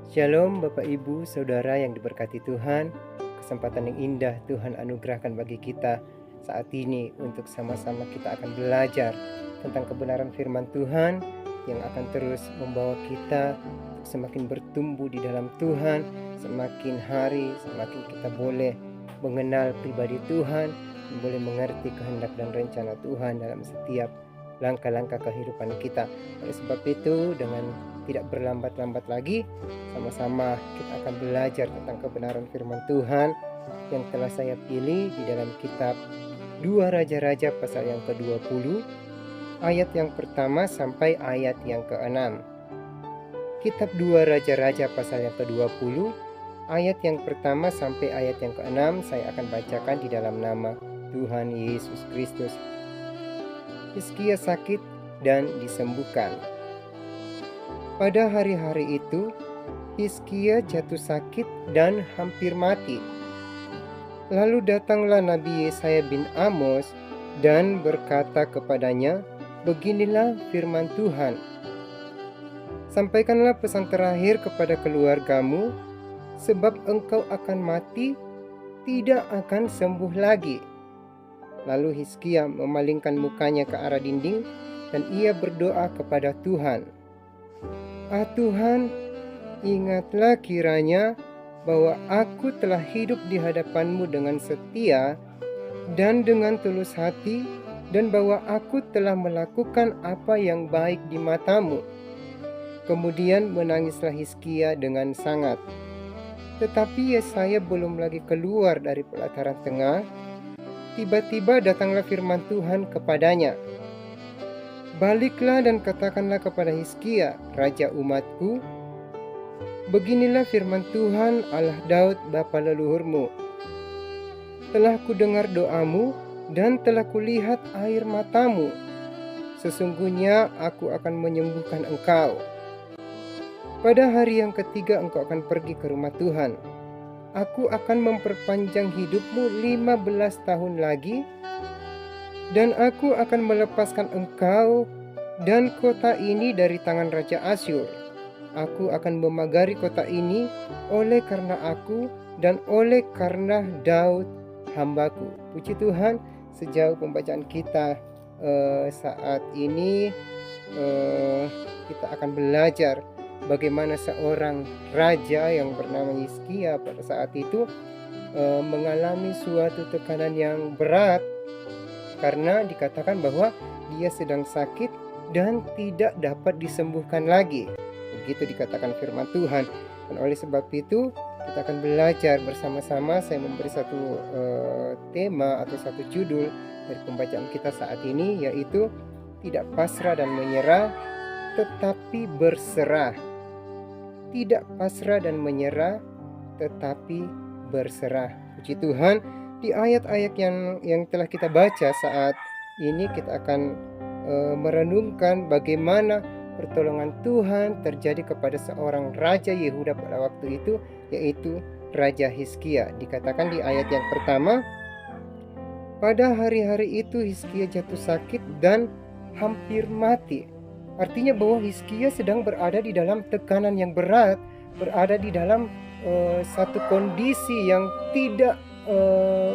Shalom Bapak Ibu Saudara yang diberkati Tuhan. Kesempatan yang indah Tuhan anugerahkan bagi kita saat ini untuk sama-sama kita akan belajar tentang kebenaran firman Tuhan yang akan terus membawa kita semakin bertumbuh di dalam Tuhan. Semakin hari semakin kita boleh mengenal pribadi Tuhan, boleh mengerti kehendak dan rencana Tuhan dalam setiap langkah-langkah kehidupan kita. Oleh sebab itu, dengan tidak berlambat-lambat lagi, sama-sama kita akan belajar tentang kebenaran firman Tuhan yang telah saya pilih di dalam kitab 2 Raja-Raja pasal yang ke-20, ayat yang pertama sampai ayat yang ke-6. Kitab 2 Raja-Raja pasal yang ke-20, ayat yang pertama sampai ayat yang ke-6 saya akan bacakan di dalam nama Tuhan Yesus Kristus. Hizkia sakit dan disembuhkan. Pada hari-hari itu, Hizkia jatuh sakit dan hampir mati. Lalu datanglah Nabi Yesaya bin Amos dan berkata kepadanya, "Beginilah firman Tuhan. Sampaikanlah pesan terakhir kepada keluargamu, sebab engkau akan mati, tidak akan sembuh lagi." Lalu Hizkia memalingkan mukanya ke arah dinding dan ia berdoa kepada Tuhan. "Ah Tuhan, ingatlah kiranya bahwa aku telah hidup di hadapan-Mu dengan setia dan dengan tulus hati, dan bahwa aku telah melakukan apa yang baik di mata-Mu." Kemudian menangislah Hizkia dengan sangat. Tetapi Yesaya belum lagi keluar dari pelataran tengah, tiba-tiba datanglah firman Tuhan kepadanya. "Baliklah dan katakanlah kepada Hizkia, raja umatku, beginilah firman Tuhan Allah Daud bapa leluhurmu. Telah kudengar doamu dan telah kulihat air matamu. Sesungguhnya aku akan menyembuhkan engkau. Pada hari yang ketiga engkau akan pergi ke rumah Tuhan. Aku akan memperpanjang hidupmu 15 tahun lagi, dan aku akan melepaskan engkau dan kota ini dari tangan Raja Asyur. Aku akan memagari kota ini oleh karena aku dan oleh karena Daud hambaku." Puji Tuhan, sejauh pembacaan kita saat ini kita akan belajar bagaimana seorang raja yang bernama Hizkia pada saat itu mengalami suatu tekanan yang berat karena dikatakan bahwa dia sedang sakit dan tidak dapat disembuhkan lagi. Begitu dikatakan firman Tuhan. Dan oleh sebab itu kita akan belajar bersama-sama. Saya memberi satu tema atau satu judul dari pembacaan kita saat ini, yaitu tidak pasrah dan menyerah, tetapi berserah. Tidak pasrah dan menyerah, tetapi berserah. Puji Tuhan, di ayat-ayat yang telah kita baca saat ini kita akan merenungkan bagaimana pertolongan Tuhan terjadi kepada seorang raja Yehuda pada waktu itu, yaitu Raja Hizkia. Dikatakan di ayat yang pertama, pada hari-hari itu Hizkia jatuh sakit dan hampir mati. Artinya bahwa Hizkia sedang berada di dalam tekanan yang berat, berada di dalam satu kondisi yang tidak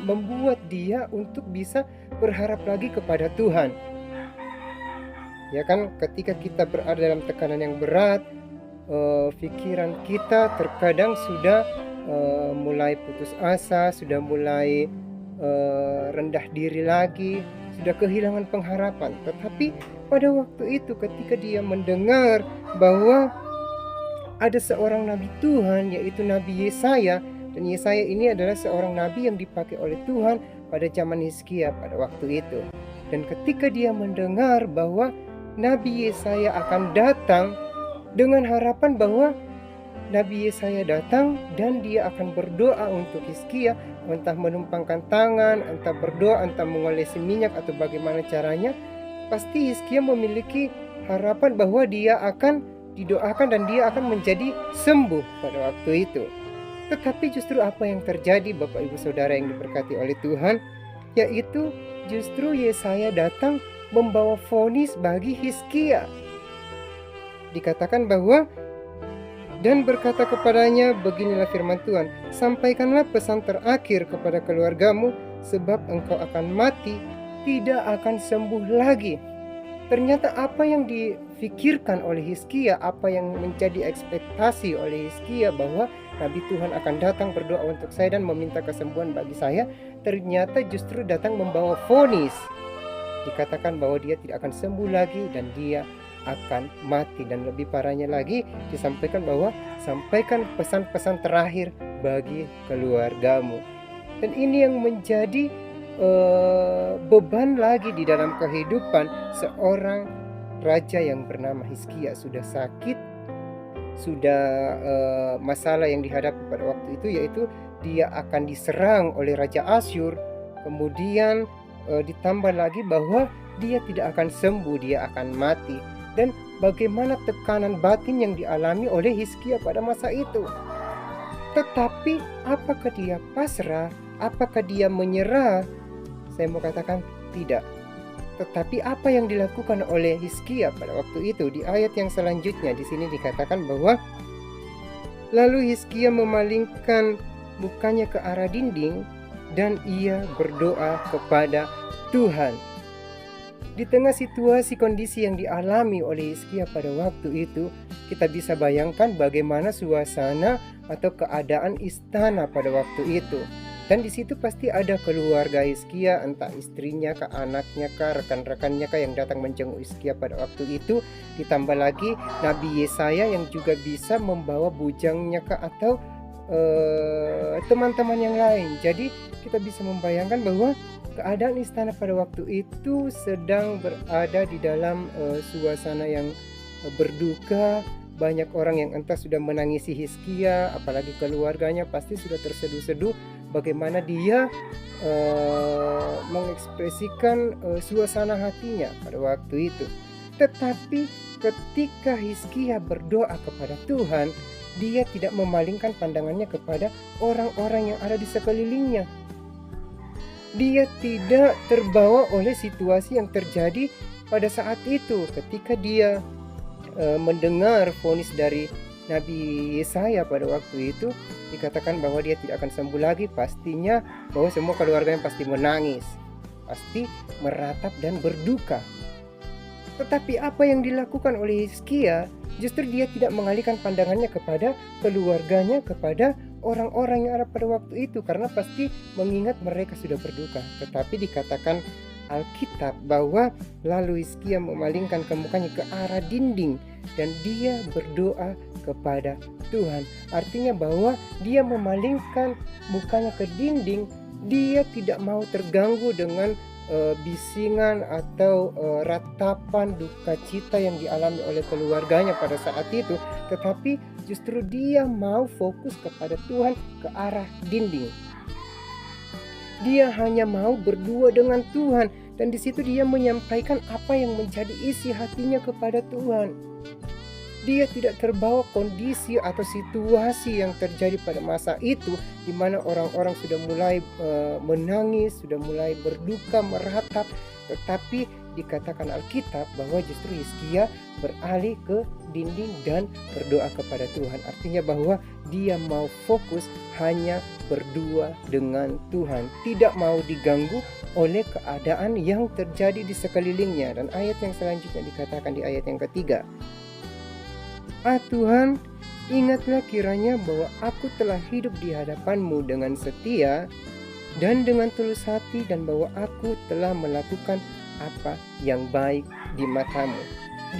membuat dia untuk bisa berharap lagi kepada Tuhan. Ya kan, ketika kita berada dalam tekanan yang berat, pikiran kita terkadang sudah mulai putus asa, sudah mulai rendah diri lagi, sudah kehilangan pengharapan. Tetapi pada waktu itu ketika dia mendengar bahwa ada seorang nabi Tuhan, yaitu Nabi Yesaya, dan Yesaya ini adalah seorang nabi yang dipakai oleh Tuhan pada zaman Hizkia pada waktu itu. Dan ketika dia mendengar bahwa Nabi Yesaya akan datang, dengan harapan bahwa Nabi Yesaya datang dan dia akan berdoa untuk Hizkia, entah menumpangkan tangan, entah berdoa, entah mengolesi minyak atau bagaimana caranya, pasti Hizkia memiliki harapan bahwa dia akan didoakan dan dia akan menjadi sembuh pada waktu itu. Tetapi justru apa yang terjadi, Bapak Ibu Saudara yang diberkati oleh Tuhan, yaitu justru Yesaya datang membawa vonis bagi Hizkia. Dikatakan bahwa dan berkata kepadanya, beginilah firman Tuhan, sampaikanlah pesan terakhir kepada keluargamu, sebab engkau akan mati, tidak akan sembuh lagi. Ternyata apa yang difikirkan oleh Hizkia, apa yang menjadi ekspektasi oleh Hizkia bahwa Nabi Tuhan akan datang berdoa untuk saya dan meminta kesembuhan bagi saya, ternyata justru datang membawa vonis. Dikatakan bahwa dia tidak akan sembuh lagi dan dia akan mati, dan lebih parahnya lagi disampaikan bahwa sampaikan pesan-pesan terakhir bagi keluargamu. Dan ini yang menjadi beban lagi di dalam kehidupan seorang raja yang bernama Hizkia. Sudah sakit, sudah masalah yang dihadapi pada waktu itu, yaitu dia akan diserang oleh Raja Asyur. Kemudian ditambah lagi bahwa dia tidak akan sembuh, dia akan mati. Dan bagaimana tekanan batin yang dialami oleh Hizkia pada masa itu. Tetapi apakah dia pasrah? Apakah dia menyerah? Saya mau katakan tidak. Tetapi apa yang dilakukan oleh Hizkia pada waktu itu? Di ayat yang selanjutnya di sini dikatakan bahwa lalu Hizkia memalingkan mukanya ke arah dinding dan ia berdoa kepada Tuhan. Di tengah situasi kondisi yang dialami oleh Hizkia pada waktu itu, kita bisa bayangkan bagaimana suasana atau keadaan istana pada waktu itu. Dan di situ pasti ada keluarga Hizkia, entah istrinya kah, anaknya kah, rekan-rekannya kah yang datang menjenguk Hizkia pada waktu itu. Ditambah lagi Nabi Yesaya yang juga bisa membawa bujangnya kah, atau teman-teman yang lain. Jadi kita bisa membayangkan bahwa keadaan istana pada waktu itu sedang berada di dalam suasana yang berduka. Banyak orang yang entah sudah menangisi Hizkia, apalagi keluarganya pasti sudah terseduh-seduh bagaimana dia mengekspresikan suasana hatinya pada waktu itu. Tetapi ketika Hizkia berdoa kepada Tuhan, dia tidak memalingkan pandangannya kepada orang-orang yang ada di sekelilingnya. Dia tidak terbawa oleh situasi yang terjadi pada saat itu. Ketika dia mendengar vonis dari Nabi Yesaya pada waktu itu, dikatakan bahwa dia tidak akan sembuh lagi, pastinya bahwa semua keluarganya pasti menangis, pasti meratap dan berduka. Tetapi apa yang dilakukan oleh Hizkia, justru dia tidak mengalihkan pandangannya kepada keluarganya, kepada orang-orang yang ada pada waktu itu, karena pasti mengingat mereka sudah berduka. Tetapi dikatakan Alkitab bahwa lalu Hizkia memalingkan mukanya ke arah dinding dan dia berdoa kepada Tuhan. Artinya bahwa dia memalingkan mukanya ke dinding, dia tidak mau terganggu dengan bisingan atau ratapan duka cita yang dialami oleh keluarganya pada saat itu, tetapi justru dia mau fokus kepada Tuhan ke arah dinding. Dia hanya mau berdua dengan Tuhan, dan di situ dia menyampaikan apa yang menjadi isi hatinya kepada Tuhan. Dia tidak terbawa kondisi atau situasi yang terjadi pada masa itu, di mana orang-orang sudah mulai menangis, sudah mulai berduka, meratap. Tetapi dikatakan Alkitab bahwa justru Hizkia beralih ke dinding dan berdoa kepada Tuhan. Artinya bahwa dia mau fokus hanya berdua dengan Tuhan, tidak mau diganggu oleh keadaan yang terjadi di sekelilingnya. Dan ayat yang selanjutnya dikatakan di ayat yang ketiga, Tuhan, ingatlah kiranya bahwa aku telah hidup di hadapan-Mu dengan setia dan dengan tulus hati, dan bahwa aku telah melakukan apa yang baik di mata-Mu.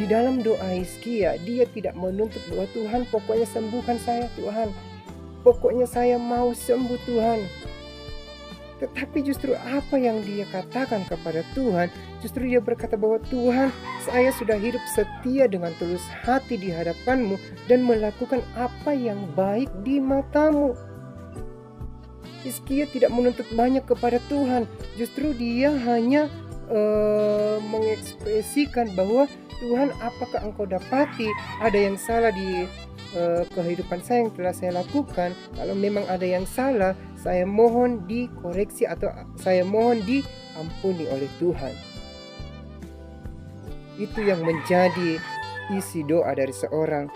Di dalam doa Hizkia, dia tidak menuntut bahwa Tuhan pokoknya sembuhkan saya Tuhan, pokoknya saya mau sembuh Tuhan. Tetapi justru apa yang dia katakan kepada Tuhan, justru dia berkata bahwa Tuhan, saya sudah hidup setia dengan tulus hati di hadapan-Mu dan melakukan apa yang baik di mata-Mu. Hizkia tidak menuntut banyak kepada Tuhan, justru dia hanya mengekspresikan bahwa Tuhan, apakah Engkau dapati ada yang salah di kehidupan saya yang telah saya lakukan? Kalau memang ada yang salah, saya mohon dikoreksi atau saya mohon diampuni oleh Tuhan. Itu yang menjadi isi doa dari seorang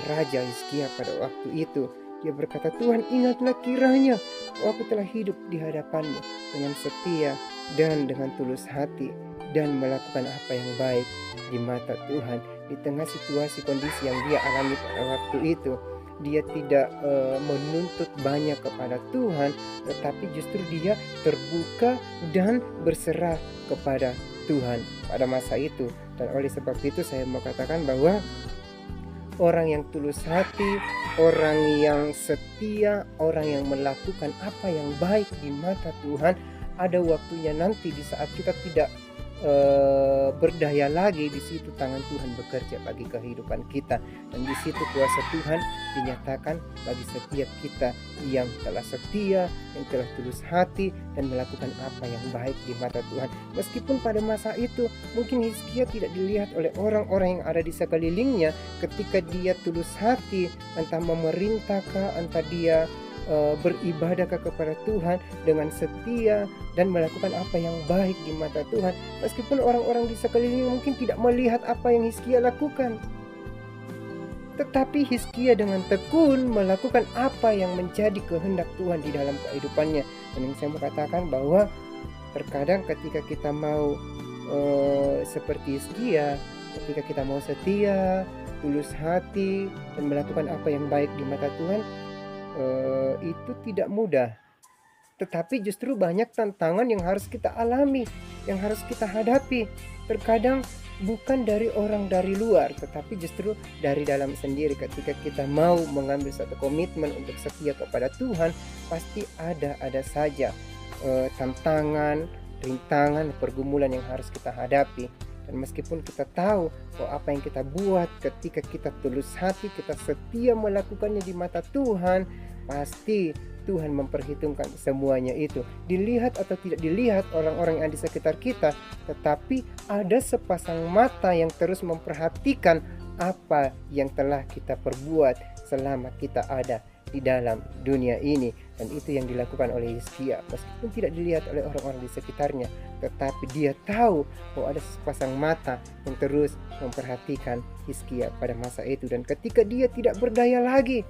Raja Hizkia pada waktu itu. Dia berkata, Tuhan, ingatlah kiranya aku telah hidup di hadapan-Mu dengan setia dan dengan tulus hati dan melakukan apa yang baik di mata Tuhan. Di tengah situasi kondisi yang dia alami pada waktu itu, dia tidak menuntut banyak kepada Tuhan, tetapi justru dia terbuka dan berserah kepada Tuhan pada masa itu. Dan oleh sebab itu saya mau katakan bahwa orang yang tulus hati, orang yang setia, orang yang melakukan apa yang baik di mata Tuhan, ada waktunya nanti di saat kita tidak berdaya lagi, di situ tangan Tuhan bekerja bagi kehidupan kita, dan di situ kuasa Tuhan dinyatakan bagi setiap kita yang telah setia, yang telah tulus hati dan melakukan apa yang baik di mata Tuhan. Meskipun pada masa itu mungkin Hizkia tidak dilihat oleh orang-orang yang ada di sekelilingnya ketika dia tulus hati, entah memerintahkah, entah dia beribadahkah kepada Tuhan dengan setia dan melakukan apa yang baik di mata Tuhan. Meskipun orang-orang di sekeliling mungkin tidak melihat apa yang Hizkia lakukan, tetapi Hizkia dengan tekun melakukan apa yang menjadi kehendak Tuhan di dalam kehidupannya. Dan yang saya mau katakan bahwa terkadang ketika kita mau seperti Hizkia, ketika kita mau setia, tulus hati dan melakukan apa yang baik di mata Tuhan, itu tidak mudah. Tetapi justru banyak tantangan yang harus kita alami, yang harus kita hadapi. Terkadang bukan dari orang dari luar, tetapi justru dari dalam sendiri. Ketika kita mau mengambil satu komitmen untuk setia kepada Tuhan, pasti ada saja tantangan, rintangan, pergumulan yang harus kita hadapi. Dan meskipun kita tahu bahwa apa yang kita buat ketika kita tulus hati, kita setia melakukannya di mata Tuhan, pasti Tuhan memperhitungkan semuanya itu. Dilihat atau tidak dilihat orang-orang yang ada di sekitar kita, tetapi ada sepasang mata yang terus memperhatikan apa yang telah kita perbuat selama kita ada di dalam dunia ini. Dan itu yang dilakukan oleh Hizkia. Meskipun tidak dilihat oleh orang-orang di sekitarnya, tetapi dia tahu bahwa ada sepasang mata yang terus memperhatikan Hizkia pada masa itu. Dan ketika dia tidak berdaya lagi,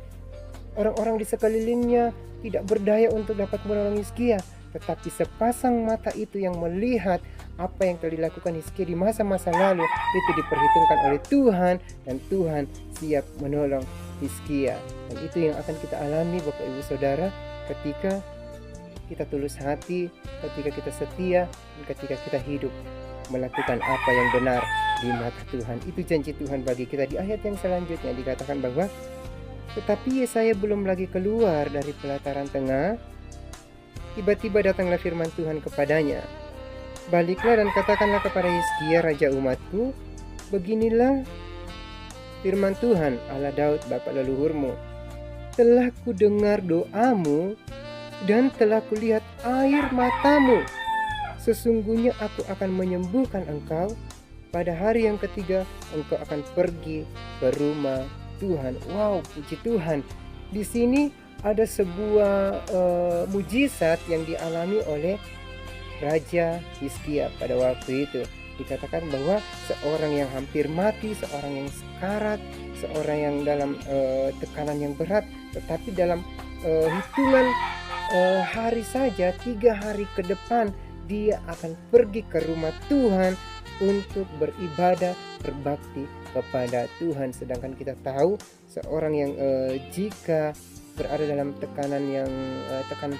orang-orang di sekelilingnya tidak berdaya untuk dapat menolong Hizkia, tetapi sepasang mata itu yang melihat apa yang telah dilakukan Hizkia di masa-masa lalu, itu diperhitungkan oleh Tuhan, dan Tuhan siap menolong Hizkia. Dan itu yang akan kita alami Bapak Ibu Saudara, ketika kita tulus hati, ketika kita setia, dan ketika kita hidup melakukan apa yang benar di mata Tuhan. Itu janji Tuhan bagi kita. Di ayat yang selanjutnya dikatakan bahwa tetapi Yesaya belum lagi keluar dari pelataran tengah, tiba-tiba datanglah firman Tuhan kepadanya, baliklah dan katakanlah kepada Hizkia raja umatku, beginilah firman Tuhan Allah Daud bapa leluhurmu, telah kudengar doamu dan telah kulihat air matamu. Sesungguhnya aku akan menyembuhkan engkau. Pada hari yang ketiga engkau akan pergi ke rumah Tuhan. Wow, puji Tuhan. Di sini ada sebuah mujizat yang dialami oleh Raja Hizkia pada waktu itu. Dikatakan bahwa seorang yang hampir mati, seorang yang sekarat, seorang yang dalam tekanan yang berat, tetapi dalam hitungan hari saja, 3 hari ke depan, dia akan pergi ke rumah Tuhan untuk beribadah, berbakti kepada Tuhan. Sedangkan kita tahu seorang yang jika berada dalam tekanan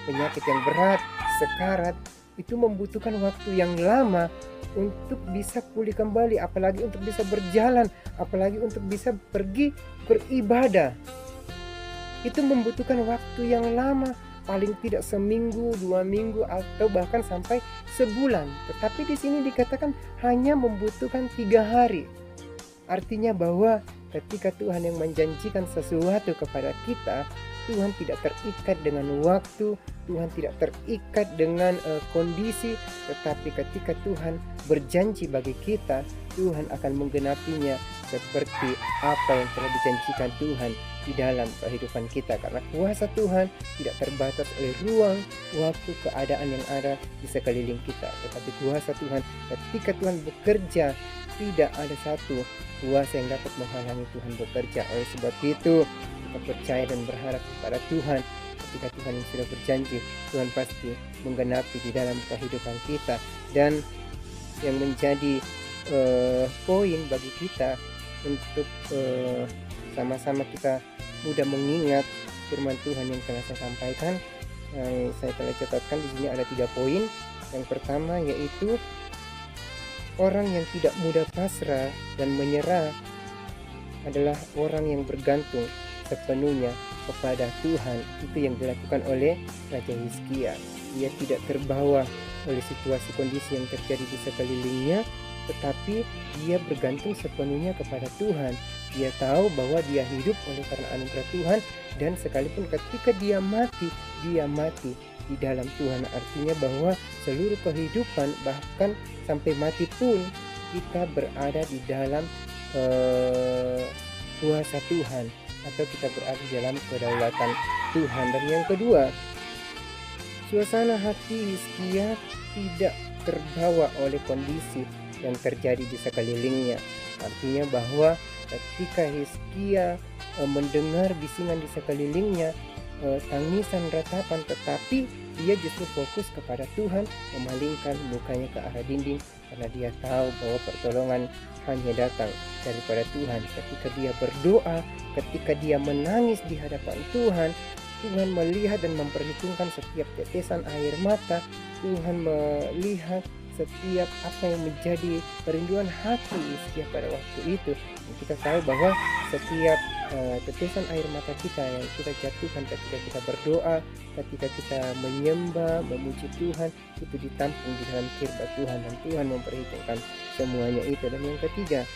penyakit yang berat, sekarat, itu membutuhkan waktu yang lama untuk bisa pulih kembali, apalagi untuk bisa berjalan, apalagi untuk bisa pergi beribadah. Itu membutuhkan waktu yang lama, paling tidak seminggu, 2 minggu, atau bahkan sampai sebulan. Tetapi di sini dikatakan hanya membutuhkan 3 hari. Artinya bahwa ketika Tuhan yang menjanjikan sesuatu kepada kita, Tuhan tidak terikat dengan waktu, Tuhan tidak terikat dengan kondisi, tetapi ketika Tuhan berjanji bagi kita, Tuhan akan menggenapinya seperti apa yang telah dijanjikan Tuhan di dalam kehidupan kita. Karena kuasa Tuhan tidak terbatas oleh ruang, waktu, keadaan yang ada di sekeliling kita. Tetapi kuasa Tuhan, ketika Tuhan bekerja, tidak ada satu kuasa yang dapat menghalangi Tuhan bekerja. Oleh sebab itu, kita percaya dan berharap kepada Tuhan. Ketika Tuhan yang sudah berjanji, Tuhan pasti menggenapi di dalam kehidupan kita. Dan yang menjadi poin bagi kita untuk sama-sama kita mudah mengingat firman Tuhan yang telah saya sampaikan, yang saya telah catatkan di sini ada 3 poin. Yang pertama yaitu orang yang tidak mudah pasrah dan menyerah adalah orang yang bergantung sepenuhnya kepada Tuhan. Itu yang dilakukan oleh Raja Hizkia. Dia tidak terbawa oleh situasi kondisi yang terjadi di sekelilingnya, tetapi dia bergantung sepenuhnya kepada Tuhan. Dia tahu bahwa dia hidup oleh karena anugerah Tuhan, dan sekalipun ketika dia mati di dalam Tuhan. Artinya bahwa seluruh kehidupan, bahkan sampai mati pun, kita berada di dalam kuasa Tuhan, atau kita berada di dalam kedaulatan Tuhan. Dan yang kedua, suasana hati Hizkia tidak terbawa oleh kondisi yang terjadi di sekelilingnya. Artinya bahwa ketika Hizkia mendengar bisingan di sekelilingnya, tangisan, ratapan, tetapi dia justru fokus kepada Tuhan, memalingkan mukanya ke arah dinding, karena dia tahu bahwa pertolongan hanya datang daripada Tuhan. Ketika dia berdoa, ketika dia menangis di hadapan Tuhan, Tuhan melihat dan memperhitungkan setiap tetesan air mata. Tuhan melihat setiap apa yang menjadi kerinduan hati Hizkia pada waktu itu. Dan kita tahu bahwa setiap tetesan air mata kita yang kita jatuhkan ketika kita berdoa, ketika kita menyembah, memuji Tuhan, itu ditampung di dalam kirbat Tuhan, dan Tuhan memperhitungkan semuanya itu. Dan yang ketiga,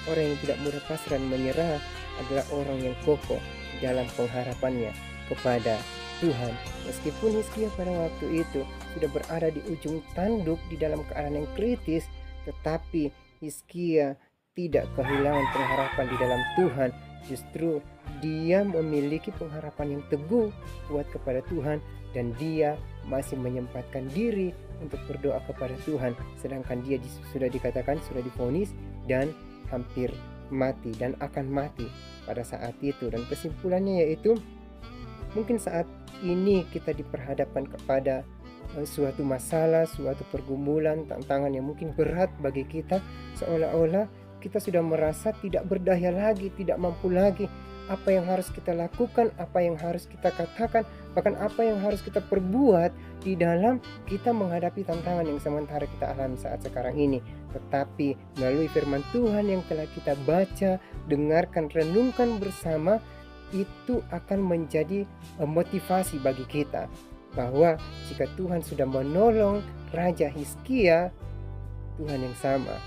orang yang tidak mudah pasrah dan menyerah adalah orang yang kokoh dalam pengharapannya kepada Tuhan. Meskipun Hizkia pada waktu itu sudah berada di ujung tanduk di dalam keadaan yang kritis, tetapi Hizkia tidak kehilangan pengharapan di dalam Tuhan. Justru dia memiliki pengharapan yang teguh, kuat kepada Tuhan, dan dia masih menyempatkan diri untuk berdoa kepada Tuhan, sedangkan dia sudah dikatakan sudah divonis dan hampir mati dan akan mati pada saat itu. Dan kesimpulannya yaitu, mungkin saat ini kita diperhadapkan kepada suatu masalah, suatu pergumulan, tantangan yang mungkin berat bagi kita, seolah-olah kita sudah merasa tidak berdaya lagi, tidak mampu lagi. Apa yang harus kita lakukan, apa yang harus kita katakan, bahkan apa yang harus kita perbuat di dalam kita menghadapi tantangan yang sementara kita alami saat sekarang ini. Tetapi melalui firman Tuhan yang telah kita baca, dengarkan, renungkan bersama, itu akan menjadi motivasi bagi kita, bahwa jika Tuhan sudah menolong Raja Hizkia, Tuhan yang sama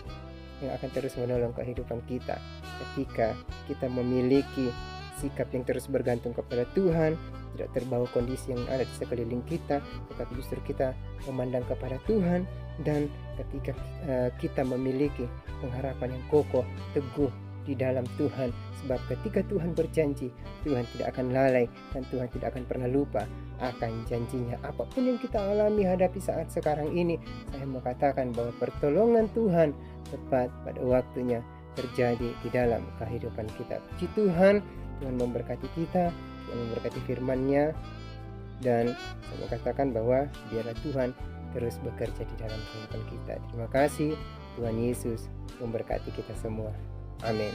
yang akan terus menolong kehidupan kita ketika kita memiliki sikap yang terus bergantung kepada Tuhan, tidak terbawa kondisi yang ada di sekeliling kita, tetapi justru kita memandang kepada Tuhan. Dan ketika kita memiliki pengharapan yang kokoh, teguh di dalam Tuhan, sebab ketika Tuhan berjanji, Tuhan tidak akan lalai dan Tuhan tidak akan pernah lupa akan janjinya. Apapun yang kita alami hadapi saat sekarang ini, saya mau katakan bahwa pertolongan Tuhan tepat pada waktunya terjadi di dalam kehidupan kita. Puji Tuhan, Tuhan memberkati kita, Tuhan memberkati firman-Nya, dan saya mau katakan bahwa biarlah Tuhan terus bekerja di dalam kehidupan kita. Terima kasih, Tuhan Yesus memberkati kita semua. Amin.